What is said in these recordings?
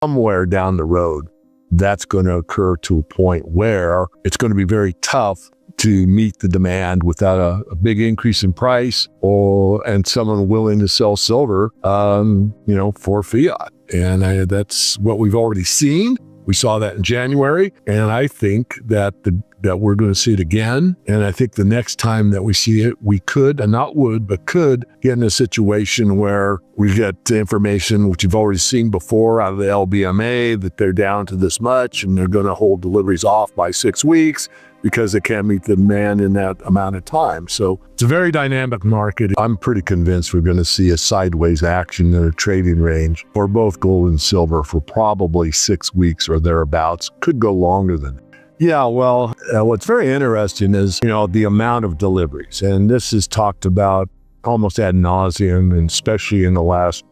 somewhere down the road, that's going to occur to a point where it's going to be very tough to meet the demand without a big increase in price and someone willing to sell silver, for fiat. And that's what we've already seen. We saw that in January, and I think that we're going to see it again. And I think the next time that we see it, we could get in a situation where we get information, which you've already seen before out of the LBMA, that they're down to this much, and they're going to hold deliveries off by 6 weeks because they can't meet the demand in that amount of time. So it's a very dynamic market. I'm pretty convinced we're going to see a sideways action in a trading range for both gold and silver for probably 6 weeks or thereabouts. Could go longer than that. Yeah, well, what's very interesting is, the amount of deliveries. And this is talked about almost ad nauseum, and especially in the last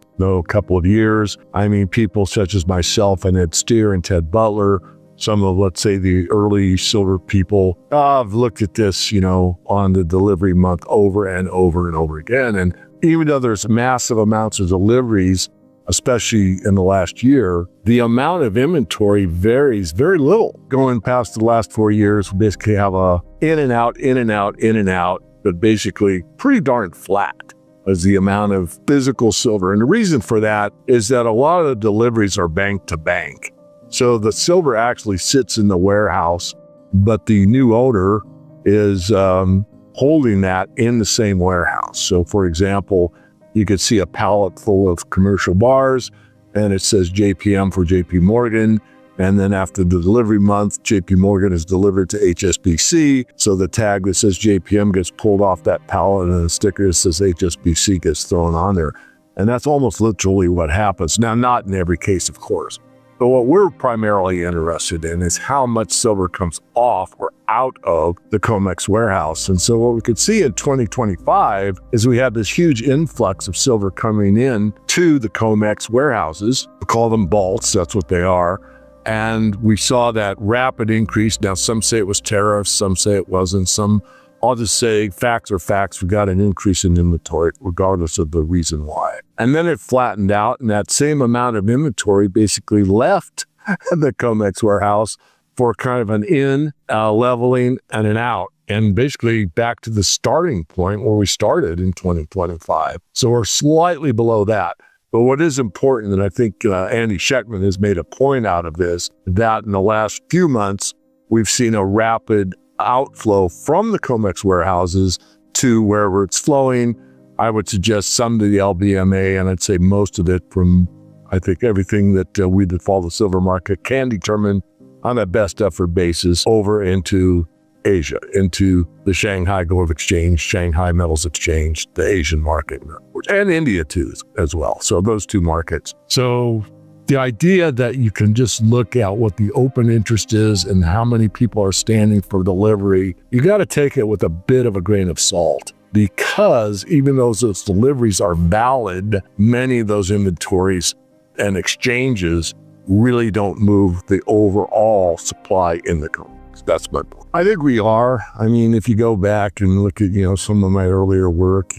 couple of years. I mean, people such as myself and Ed Steer and Ted Butler, some of, let's say, the early silver people, have looked at this, on the delivery month over and over and over again. And even though there's massive amounts of deliveries, especially in the last year, the amount of inventory varies very little. Going past the last 4 years, we basically have a in and out, in and out, in and out, but basically pretty darn flat as the amount of physical silver. And the reason for that is that a lot of the deliveries are bank to bank. So the silver actually sits in the warehouse, but the new owner is holding that in the same warehouse. So for example, you could see a pallet full of commercial bars, and it says JPM for JP Morgan. And then after the delivery month, JP Morgan is delivered to HSBC. So the tag that says JPM gets pulled off that pallet, and the sticker that says HSBC gets thrown on there. And that's almost literally what happens. Now, not in every case, of course. But what we're primarily interested in is how much silver comes off or out of the COMEX warehouse. And so what we could see in 2025 is we had this huge influx of silver coming in to the COMEX warehouses. We call them vaults, that's what they are. And we saw that rapid increase. Now, some say it was tariffs, some say it wasn't. I'll just say facts are facts. We got an increase in inventory regardless of the reason why. And then it flattened out, and that same amount of inventory basically left the COMEX warehouse for kind of an in, leveling, and an out. And basically back to the starting point where we started in 2025. So we're slightly below that. But what is important, and I think Andy Schechtman has made a point out of this, that in the last few months, we've seen a rapid outflow from the COMEX warehouses to wherever it's flowing. I would suggest some to the LBMA, and I'd say most of it from, I think, everything that we that follow the silver market can determine on a best effort basis over into Asia, into the Shanghai Gold Exchange, Shanghai Metals Exchange, the Asian market, and India too, as well. So those two markets. So the idea that you can just look at what the open interest is and how many people are standing for delivery, you got to take it with a bit of a grain of salt, because even though those deliveries are valid, many of those inventories and exchanges really don't move the overall supply in the country. That's my point. I think we are. I mean, if you go back and look at, some of my earlier work,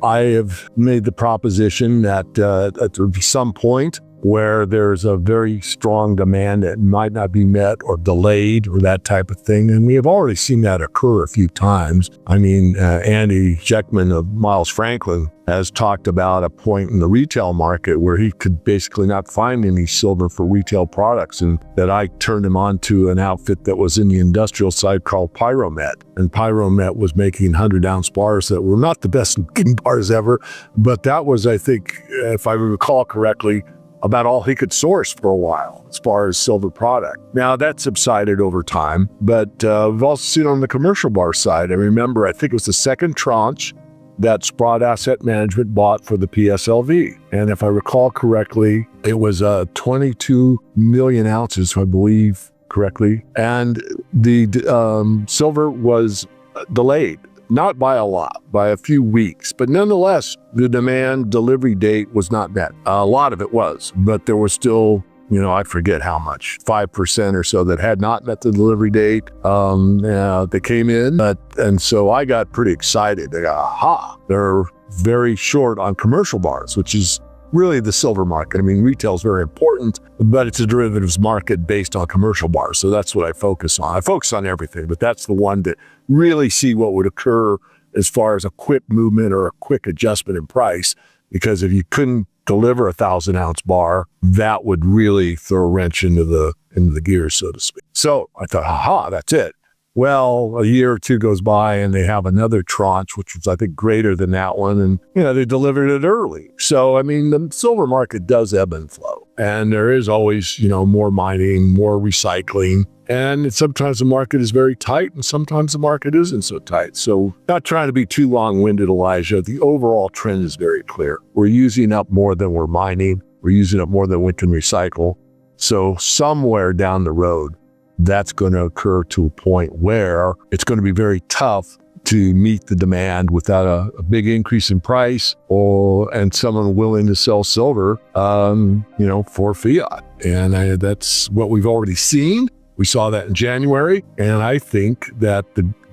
I have made the proposition that at some point where there's a very strong demand that might not be met or delayed or that type of thing. And we have already seen that occur a few times. I mean, Andy Schechtman of Miles Franklin has talked about a point in the retail market where he could basically not find any silver for retail products, and that I turned him on to an outfit that was in the industrial side called Pyromet. And Pyromet was making 100-ounce bars that were not the best looking bars ever, but that was, I think, if I recall correctly, about all he could source for a while as far as silver product. Now that subsided over time, but we've also seen on the commercial bar side. I remember, I think it was the second tranche that Sprott Asset Management bought for the PSLV. And if I recall correctly, it was 22 million ounces, I believe correctly. And the silver was delayed. Not by a lot, by a few weeks, but nonetheless, the demand delivery date was not met. A lot of it was, but there was still, I forget how much, 5% or so that had not met the delivery date. They came in, and so I got pretty excited. They're very short on commercial bars, which is really the silver market. I mean, retail is very important, but it's a derivatives market based on commercial bars. So that's what I focus on. I focus on everything, but that's the one that really see what would occur as far as a quick movement or a quick adjustment in price. Because if you couldn't deliver a 1,000-ounce bar, that would really throw a wrench into the gears, so to speak. So I thought, aha, that's it. Well, a year or two goes by and they have another tranche, which was, I think, greater than that one. And, they delivered it early. So, I mean, the silver market does ebb and flow. And there is always, more mining, more recycling. And sometimes the market is very tight and sometimes the market isn't so tight. So not trying to be too long-winded, Elijah, the overall trend is very clear. We're using up more than we're mining. We're using up more than we can recycle. So somewhere down the road, that's going to occur to a point where it's going to be very tough to meet the demand without a big increase in price and someone willing to sell silver, for fiat. And that's what we've already seen. We saw that in January, and I think that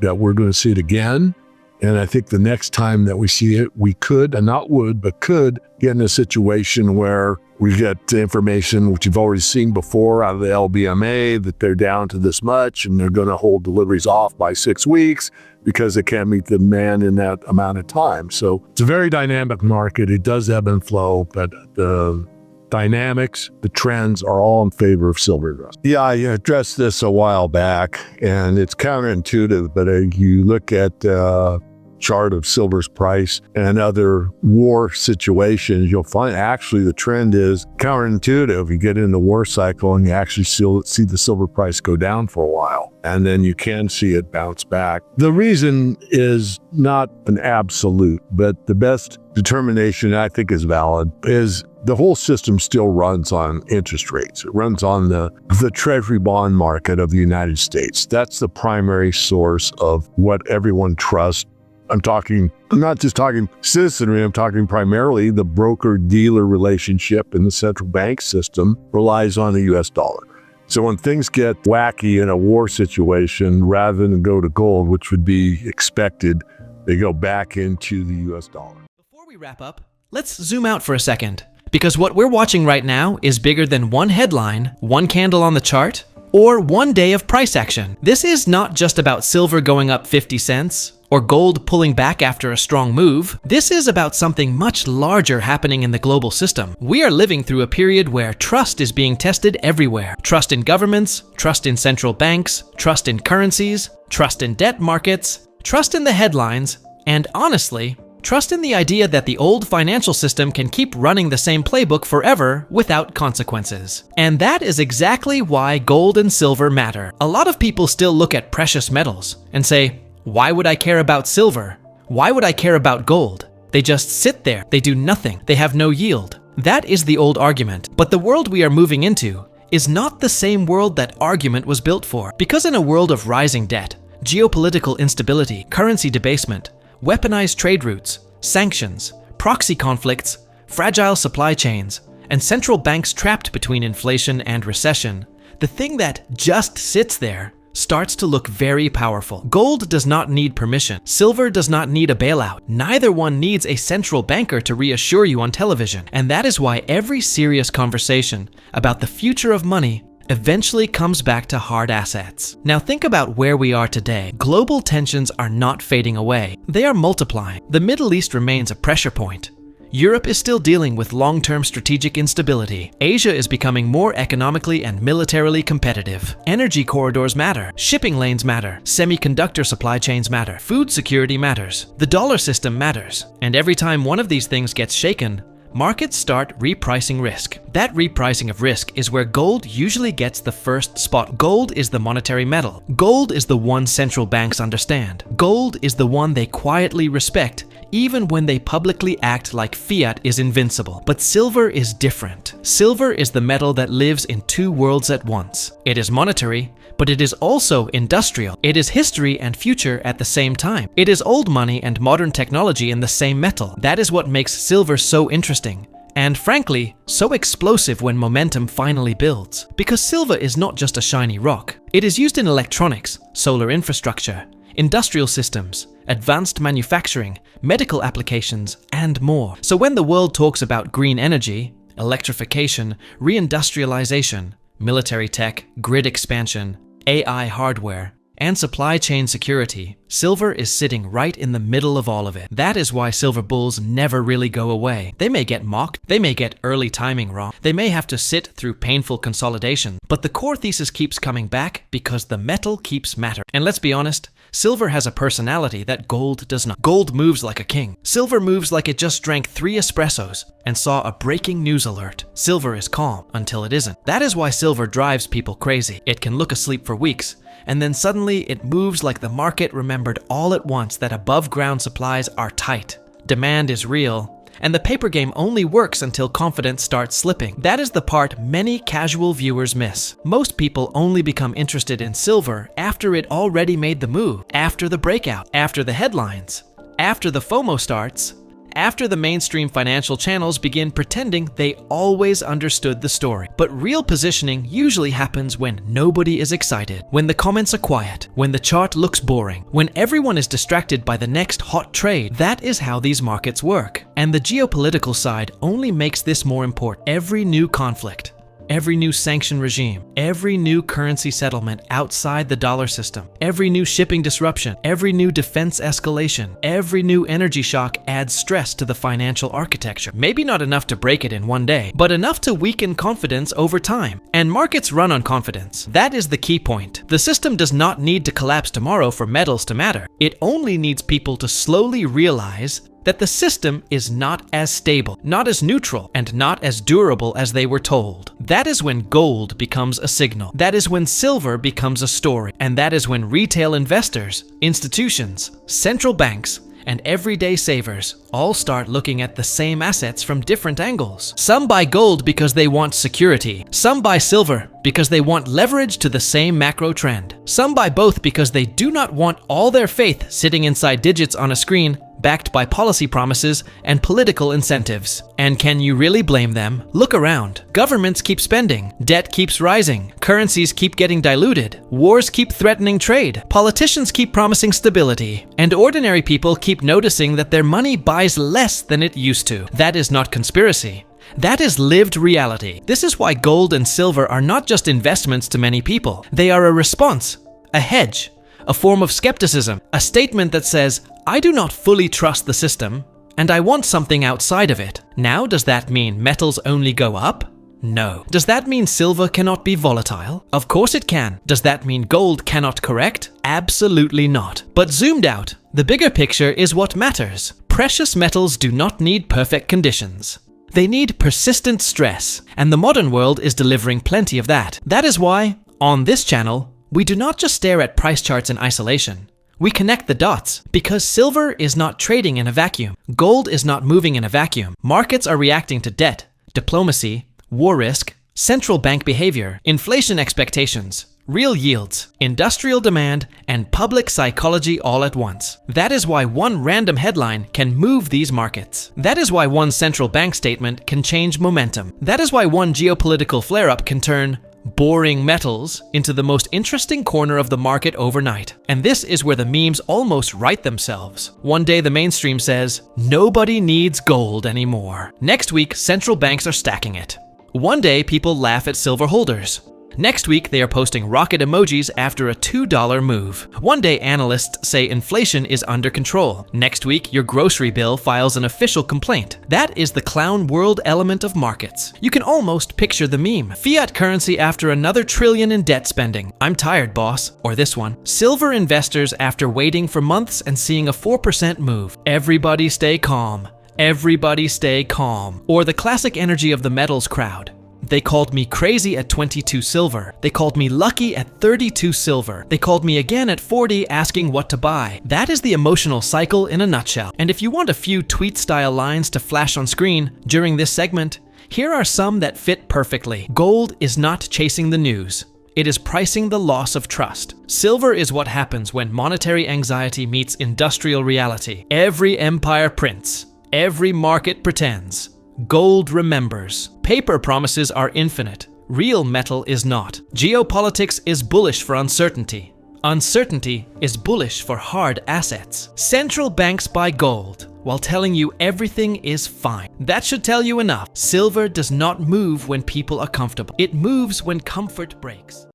we're going to see it again. And I think the next time that we see it, we could, and not would, but could get in a situation where we get information, which you've already seen before out of the LBMA, that they're down to this much and they're going to hold deliveries off by 6 weeks because they can't meet the demand in that amount of time. So it's a very dynamic market. It does ebb and flow, but the dynamics, the trends are all in favor of silver. Yeah, I addressed this a while back, and it's counterintuitive, but you look at chart of silver's price and other war situations, you'll find actually the trend is counterintuitive. You get in the war cycle and you actually see the silver price go down for a while, and then you can see it bounce back. The reason is not an absolute, but the best determination I think is valid is the whole system still runs on interest rates. It runs on the treasury bond market of the United States. That's the primary source of what everyone trusts. I'm not just talking citizenry, I'm talking primarily the broker-dealer relationship in the central bank system relies on the US dollar. So when things get wacky in a war situation, rather than go to gold, which would be expected, they go back into the US dollar. Before we wrap up, let's zoom out for a second. Because what we're watching right now is bigger than one headline, one candle on the chart, or one day of price action. This is not just about silver going up 50 cents, or gold pulling back after a strong move. This is about something much larger happening in the global system. We are living through a period where trust is being tested everywhere. Trust in governments, trust in central banks, trust in currencies, trust in debt markets, trust in the headlines, and honestly, trust in the idea that the old financial system can keep running the same playbook forever without consequences. And that is exactly why gold and silver matter. A lot of people still look at precious metals and say, why would I care about silver? Why would I care about gold? They just sit there, they do nothing, they have no yield. That is the old argument. But the world we are moving into is not the same world that argument was built for. Because in a world of rising debt, geopolitical instability, currency debasement, weaponized trade routes, sanctions, proxy conflicts, fragile supply chains, and central banks trapped between inflation and recession, the thing that just sits there starts to look very powerful. Gold does not need permission. Silver does not need a bailout. Neither one needs a central banker to reassure you on television. And that is why every serious conversation about the future of money eventually comes back to hard assets. Now think about where we are today. Global tensions are not fading away. They are multiplying. The Middle East remains a pressure point. Europe is still dealing with long-term strategic instability. Asia is becoming more economically and militarily competitive. Energy corridors matter. Shipping lanes matter. Semiconductor supply chains matter. Food security matters. The dollar system matters. And every time one of these things gets shaken, markets start repricing risk. That repricing of risk is where gold usually gets the first spot. Gold is the monetary metal. Gold is the one central banks understand. Gold is the one they quietly respect, even when they publicly act like fiat is invincible. But silver is different. Silver is the metal that lives in two worlds at once. It is monetary, but it is also industrial. It is history and future at the same time. It is old money and modern technology in the same metal. That is what makes silver so interesting, and frankly, so explosive when momentum finally builds. Because silver is not just a shiny rock. It is used in electronics, solar infrastructure, industrial systems, advanced manufacturing, medical applications, and more. So when the world talks about green energy, electrification, reindustrialization, military tech, grid expansion, AI hardware, and supply chain security, silver is sitting right in the middle of all of it. That is why silver bulls never really go away. They may get mocked, they may get early timing wrong, they may have to sit through painful consolidation, but the core thesis keeps coming back because the metal keeps mattering. And let's be honest, silver has a personality that gold does not. Gold moves like a king. Silver moves like it just drank 3 espressos and saw a breaking news alert. Silver is calm until it isn't. That is why silver drives people crazy. It can look asleep for weeks, and then suddenly it moves like the market remembered all at once that above ground supplies are tight. Demand is real, and the paper game only works until confidence starts slipping. That is the part many casual viewers miss. Most people only become interested in silver after it already made the move, after the breakout, after the headlines, after the FOMO starts, after the mainstream financial channels begin pretending they always understood the story. But real positioning usually happens when nobody is excited, when the comments are quiet, when the chart looks boring, when everyone is distracted by the next hot trade. That is how these markets work. And the geopolitical side only makes this more important. Every new conflict, every new sanction regime, every new currency settlement outside the dollar system, every new shipping disruption, every new defense escalation, every new energy shock adds stress to the financial architecture. Maybe not enough to break it in one day, but enough to weaken confidence over time. And markets run on confidence. That is the key point. The system does not need to collapse tomorrow for metals to matter. It only needs people to slowly realize that the system is not as stable, not as neutral, and not as durable as they were told. That is when gold becomes a signal. That is when silver becomes a story. And that is when retail investors, institutions, central banks, and everyday savers all start looking at the same assets from different angles. Some buy gold because they want security. Some buy silver because they want leverage to the same macro trend. Some buy both because they do not want all their faith sitting inside digits on a screen backed by policy promises and political incentives. And can you really blame them? Look around. Governments keep spending, debt keeps rising, currencies keep getting diluted, wars keep threatening trade, politicians keep promising stability, and ordinary people keep noticing that their money buys less than it used to. That is not conspiracy. That is lived reality. This is why gold and silver are not just investments to many people. They are a response, a hedge, a form of skepticism, a statement that says, I do not fully trust the system, and I want something outside of it. Now, does that mean metals only go up? No. Does that mean silver cannot be volatile? Of course it can. Does that mean gold cannot correct? Absolutely not. But zoomed out, the bigger picture is what matters. Precious metals do not need perfect conditions. They need persistent stress, and the modern world is delivering plenty of that. That is why, on this channel, we do not just stare at price charts in isolation. We connect the dots, because silver is not trading in a vacuum. Gold is not moving in a vacuum. Markets are reacting to debt, diplomacy, war risk, central bank behavior, inflation expectations, real yields, industrial demand, and public psychology all at once. That is why one random headline can move these markets. That is why one central bank statement can change momentum. That is why one geopolitical flare-up can turn boring metals into the most interesting corner of the market overnight. And this is where the memes almost write themselves. One day the mainstream says, nobody needs gold anymore. Next week, central banks are stacking it. One day people laugh at silver holders. Next week, they are posting rocket emojis after a $2 move. One day, analysts say inflation is under control. Next week, your grocery bill files an official complaint. That is the clown world element of markets. You can almost picture the meme. Fiat currency after another trillion in debt spending. I'm tired, boss. Or this one. Silver investors after waiting for months and seeing a 4% move. Everybody stay calm. Everybody stay calm. Or the classic energy of the metals crowd. They called me crazy at 22 silver. They called me lucky at 32 silver. They called me again at 40 asking what to buy. That is the emotional cycle in a nutshell. And if you want a few tweet-style lines to flash on screen during this segment, here are some that fit perfectly. Gold is not chasing the news. It is pricing the loss of trust. Silver is what happens when monetary anxiety meets industrial reality. Every empire prints. Every market pretends. Gold remembers. Paper promises are infinite. Real metal is not. Geopolitics is bullish for uncertainty. Uncertainty is bullish for hard assets. Central banks buy gold while telling you everything is fine. That should tell you enough. Silver does not move when people are comfortable. It moves when comfort breaks.